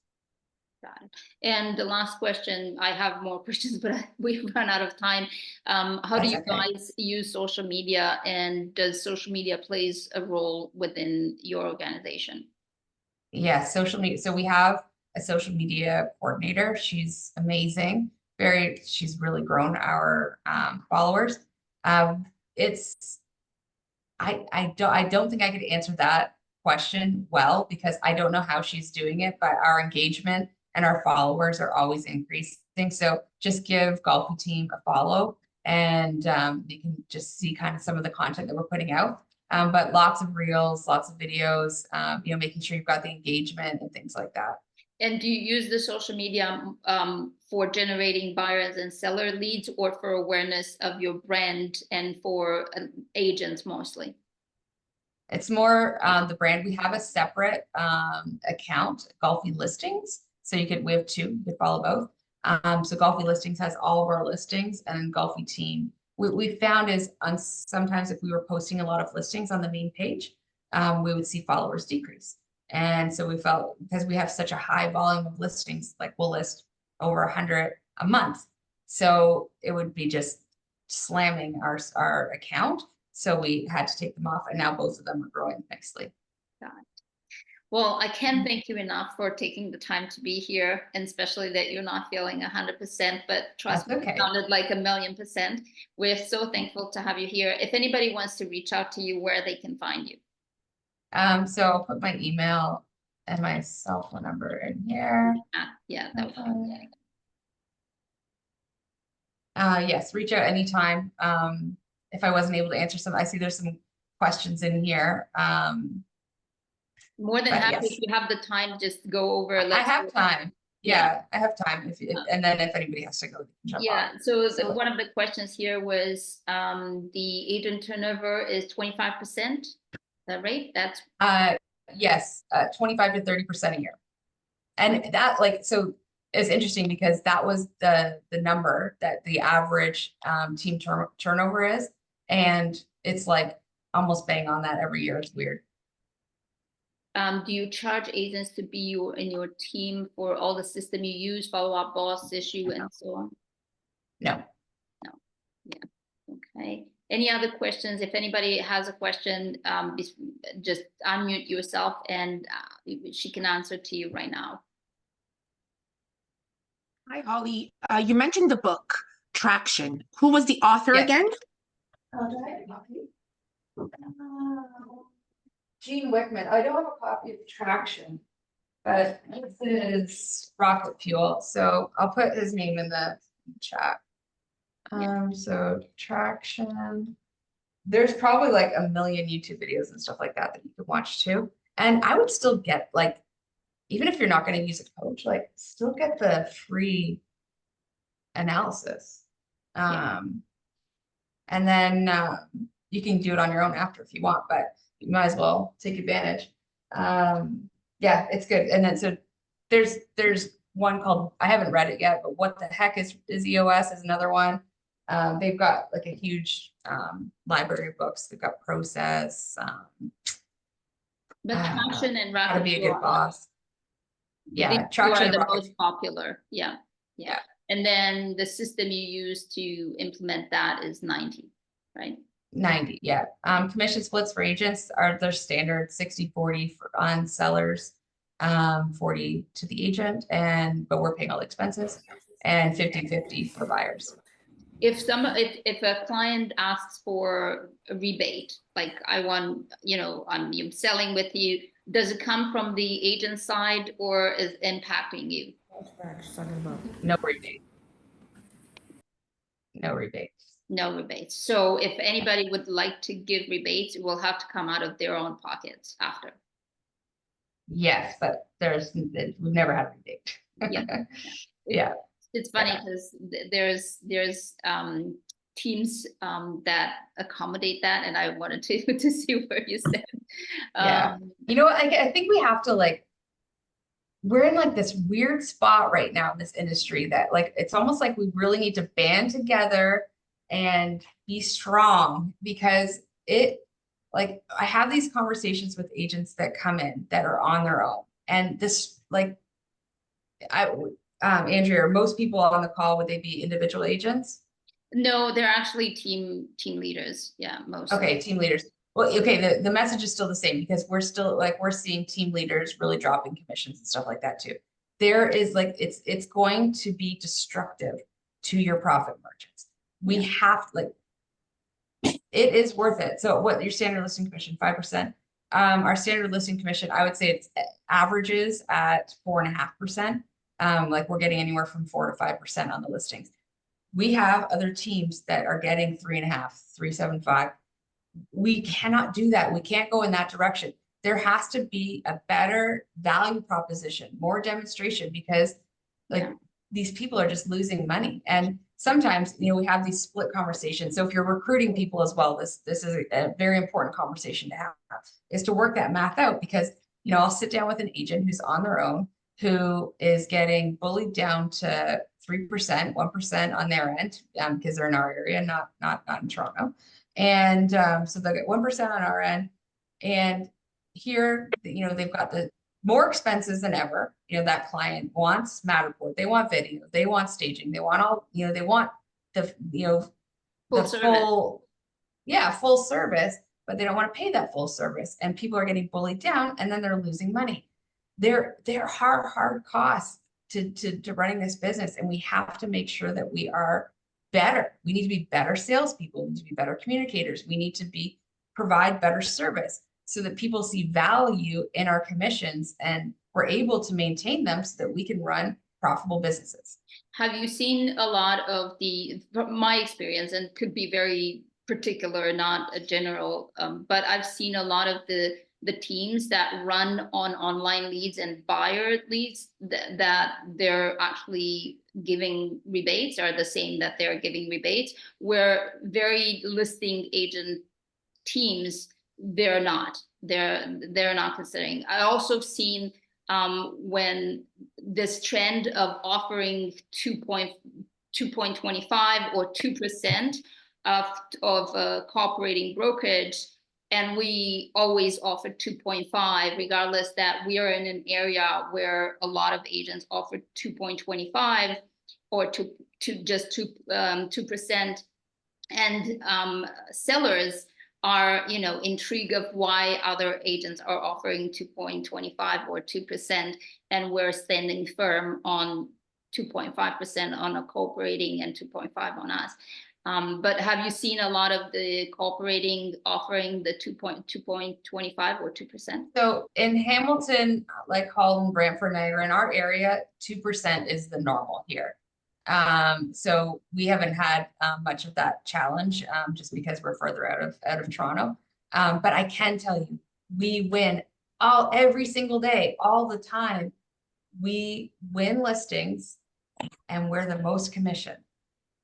Got it. And the last question, I have more questions, but we've run out of time. How do you guys use social media, and does social media plays a role within your organization? Yeah, social media. So we have a social media coordinator. She's amazing. She's really grown our followers. I don't think I could answer that question well, because I don't know how she's doing it, but our engagement and our followers are always increasing. So just give Golfi Team a follow, and you can just see kind of some of the content that we're putting out. But lots of reels, lots of videos, making sure you've got the engagement and things like that. And do you use the social media for generating buyers and seller leads, or for awareness of your brand and for agents mostly? It's more the brand. We have a separate account, Golfi Listings. So we have 2, you could follow both. So Golfi Listings has all of our listings, and Golfi Team. What we found is sometimes if we were posting a lot of listings on the main page, we would see followers decrease. And so we felt, because we have such a high volume of listings, like we'll list over 100 a month. So it would be just slamming our account. So we had to take them off, and now both of them are growing nicely. Got it. Well, I can't thank you enough for taking the time to be here, and especially that you're not feeling 100%, but trust me, it sounded like 1,000,000%. We're so thankful to have you here. If anybody wants to reach out to you, where they can find you? So I'll put my email and my cell phone number in here. Yeah, that would be yes, reach out anytime. If I wasn't able to answer some, I see there's some questions in here. More than happy. Yes. If you have the time, just go over. I have time. Yeah, I have time. And then if anybody has to go, jump on. So one of the questions here was the agent turnover is 25%. Is that right? That's yes, 25 to 30% a year. And that, like, so it's interesting because that was the number that the average team turnover is, and it's like almost bang on that every year. It's weird. Do you charge agents to be in your team for all the system you use, follow up, boss issue, and so on? No. Okay. Any other questions? If anybody has a question, just unmute yourself and she can answer to you right now. Hi, Holly. You mentioned the book Traction. Who was the author Yes. again? Gene Wickman. I don't have a copy of Traction, but this is Rocket Fuel. So I'll put his name in the chat. So Traction. There's probably like a million YouTube videos and stuff like that that you can watch too. And I would still get, like, even if you're not going to use a coach, like, still get the free analysis. And then you can do it on your own after if you want, but you might as well take advantage. Yeah, it's good. And then so there's one called, I haven't read it yet, but What the Heck is EOS is another one. They've got like a huge library of books. They've got Process, But Traction and How to Be a Rapid Good Boss. Yeah, these two Traction are the and Rocket. most popular. Yeah. And then the system you use to implement that is 90, right? 90, yeah. Commission splits for agents are their standard 60-40 on sellers, 40 to the agent, but we're paying all the expenses, and 50-50 for buyers. If a client asks for a rebate, like I want, I'm selling with you, does it come from the agent side or is impacting you? No rebate. No rebates. No rebates. So if anybody would like to give rebates, it will have to come out of their own pockets after. Yes, but we've never had a rebate. Yeah. Yeah. It's funny because there's teams that accommodate that, and I wanted to see where you stand. Yeah. You know what? I think we have to, we're in like this weird spot right now in this industry that, like, it's almost like we really need to band together and be strong, because I have these conversations with agents that come in that are on their own, and this, Andrea, are most people on the call, would they be individual agents? No, they're actually team leaders. Yeah, most. Okay, team leaders. Well, okay, the message is still the same, because we're still we're seeing team leaders really dropping commissions and stuff like that too. There is it's going to be destructive to your profit margins. We have it is worth it. So what your standard listing commission, 5%. Our standard listing commission, I would say it's averages at 4.5%. We're getting anywhere from 4 to 5% on the listings. We have other teams that are getting 3.5, 3.75. We cannot do that. We can't go in that direction. There has to be a better value proposition, more demonstration, because these people are just losing money. And sometimes, we have these split conversations. So if you're recruiting people as well, this is a very important conversation to have, is to work that math out, because, I'll sit down with an agent who's on their own, who is getting bullied down to 3%, 1% on their end, because they're in our area, not in Toronto. And so they'll get 1% on our end. And here, they've got the more expenses than ever. That client wants Matterport, they want video, they want staging, they want all, they want the, full service, but they don't want to pay that full service. And people are getting bullied down, and then they're losing money. They're hard costs to running this business. And we have to make sure that we are better. We need to be better salespeople. We need to be better communicators. We need to provide better service, so that people see value in our commissions, and we're able to maintain them so that we can run profitable businesses. Have you seen a lot of from my experience, and could be very particular, not a general, but I've seen a lot of the teams that run on online leads and buyer leads that they're actually giving rebates, are the same that they're giving rebates, where very listing agent teams, they're not considering. I also seen when this trend of offering 2.25 or 2% of cooperating brokerage, and we always offer 2.5, regardless that we are in an area where a lot of agents offer 2.25 or to just 2%, and sellers are, you know, intrigued of why other agents are offering 2.25 or 2%, and we're standing firm on 2.5% on a cooperating and 2.5 on us. But have you seen a lot of the cooperating offering the 2.25 or 2%? So in Hamilton, like Holland, Brantford, Niagara, in our area, 2% is the normal here. So we haven't had much of that challenge just because we're further out of Toronto. But I can tell you, we win every single day, all the time. We win listings and we're the most commission.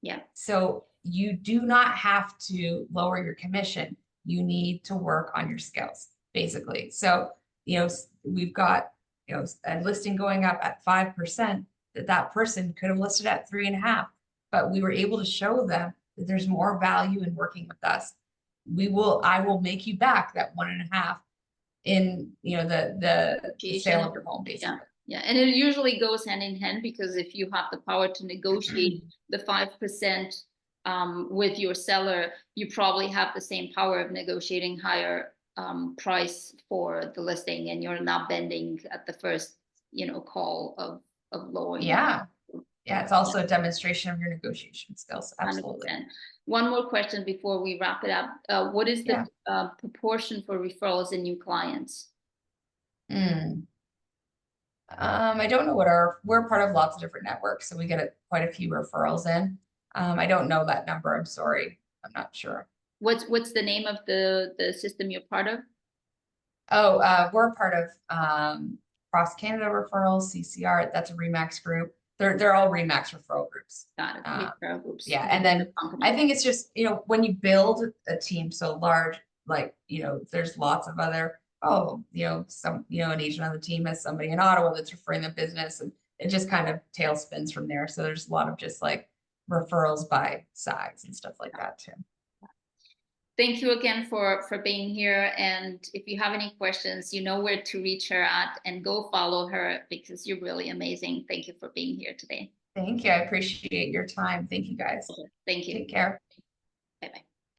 Yeah. So you do not have to lower your commission. You need to work on your skills, basically. So, you know, we've got, you know, a listing going up at 5%, that person could have listed at 3.5, but we were able to show them that there's more value in working with us. I will make you back that 1.5 in, you know, the sale of your home, basically. Yeah, and it usually goes hand in hand, because if you have the power to negotiate the 5% with your seller, you probably have the same power of negotiating higher price for the listing, and you're not bending at the first, you know, call of lowering. Yeah. Yeah, it's also a demonstration of your negotiation skills. 100%. Absolutely. One more question before we wrap it up. What is the proportion for referrals and new clients? I don't know what we're part of lots of different networks, so we get quite a few referrals in. I don't know that number. I'm sorry. I'm not sure. What's the name of the system you're part of? Oh, we're part of Cross Canada Referrals, CCR. That's a RE/MAX group. They're all RE/MAX referral groups. Got it. Referral groups. Yeah, and then I think it's just, you know, when you build a team so large, like, you know, there's lots of other, you know, an agent on the team has somebody in Ottawa that's referring the business, and it just kind of tail spins from there. So there's a lot of just like referrals by size and stuff like that too. Thank you again for being here. And if you have any questions, you know where to reach her at, and go follow her, because you're really amazing. Thank you for being here today. Thank you. I appreciate your time. Thank you, guys. Thank you. Take care. Bye-bye.